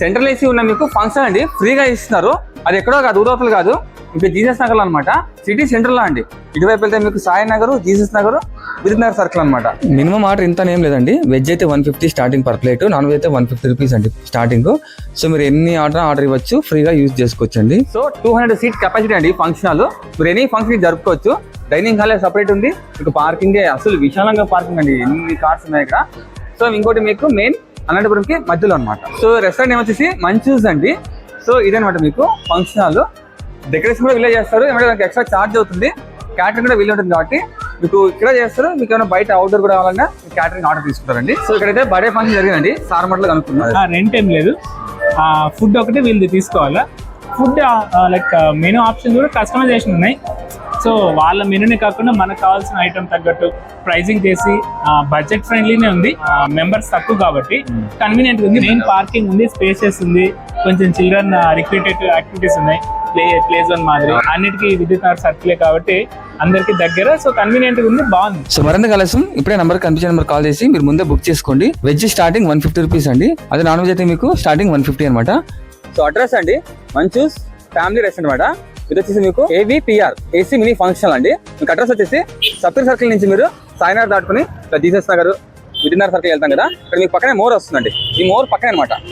Central AC ఉన్న మీకు function అండి ఫ్రీగా ఇస్తున్నారు. అది ఎక్కడో కాదు, ఊరవతలు కాదు, ఇంకా జీసస్ నగర్ అనమాట. సిటీ సెంటర్ లో అండి. ఇటువైపు వెళ్తే మీకు సాయి నగర్, జీసస్ నగర్, విరుద్ నగర్ సర్కిల్ అనమాట. మినిమం ఆర్డర్ ఇంత ఏం లేదండి. వెజ్ అయితే 150 starting per plate, non veg అయితే 150 రూపీస్ అండి స్టార్టింగ్. సో మీరు ఎన్ని ఆర్డర్ ఇవ్వచ్చు, ఫ్రీగా యూజ్ చేసుకోవచ్చు అండి. సో 200 సీట్ కెపాసిటీ అండి ఫంక్షన్ హాల్. మీరు ఎనీ ఫంక్షన్ జరుపుకోవచ్చు. డైనింగ్ హాల్ సపరేట్ ఉంది. మీకు పార్కింగ్ అసలు విశాలంగా పార్కింగ్ అండి, ఎన్ని కార్స్ ఉన్నాయి ఇక్కడ. సో ఇంకోటి మీకు మెయిన్ అనంతపురంకి మధ్యలో అనమాట. సో రెస్టారెంట్ ఏమొచ్చేసి మంచూస్ అండి. సో ఇదనమాట మీకు ఫంక్షన్ హాల్. డెకరేషన్ కూడా వీళ్ళే చేస్తారు. ఏమంటే దానికి ఎక్స్ట్రా ఛార్జ్ అవుతుంది. క్యాటరింగ్ కూడా వీళ్ళు ఉంటుంది కాబట్టి మీకు ఇక్కడ చేస్తారు. మీకు ఏమైనా బయట అవుట్డోర్ కూడా కావాలన్నా క్యాటరింగ్ ఆర్డర్ తీసుకుంటారండి. సో ఇక్కడైతే బర్త్డే ఫంక్షన్ జరిగిందండి, సారమట్లో కనుక్కున్నారు. రెంట్ ఏం లేదు, ఫుడ్ ఒకటి వీళ్ళది తీసుకోవాలా. ఫుడ్ లైక్ మెనూ ఆప్షన్ కూడా కస్టమైజేషన్ ఉన్నాయి. సో వాళ్ళ మెనూనే కాకుండా మనకు కావాల్సిన ఐటమ్ తగ్గట్టు ప్రైజింగ్ చేసి బడ్జెట్ ఫ్రెండ్లీనే ఉంది. మెంబర్స్ తక్కువ కాబట్టి కన్వీనియంట్ ఉంది. మెయిన్ పార్కింగ్ ఉంది, స్పేసెస్ ఉంది, కొంచెం చిల్డ్రన్ రిక్రియేటివ్ యాక్టివిటీస్ ఉన్నాయి, ప్లే జోన్ మాదిరి. అన్నిటికీ విద్యుత్ నగర్ సర్కిలే కాబట్టి అందరికి దగ్గర. సో కన్వీనియంట్ ఉంది, బాగుంది. సో మరింత కలసం ఇప్పుడే నంబర్ కనిపించే నెంబర్ కాల్ చేసి మీరు ముందే బుక్ చేసుకోండి. వెజ్ స్టార్టింగ్ 150 రూపీస్ అండి. అదే నాన్ వెజ్ అయితే మీకు స్టార్టింగ్ 150 అనమాట. సో అడ్రస్ అండి మంచూస్ ఫ్యామిలీ రెస్టారెంట్ అనమాట. ఇది వచ్చేసి మీకు AVPR ఏసీ మినీ ఫంక్షన్ అండి. మీకు అడ్రస్ వచ్చేసి సప్తగిరి సర్కిల్ నుంచి మీరు సాయినగర్ దాటుకుని జీసస్ నగర్, విద్యుత్ నగర్ సర్కిల్ వెళ్తాం కదా, ఇక్కడ మీకు పక్కనే మోర్ వస్తుందండి. ఈ మోర్ పక్కనే అనమాట.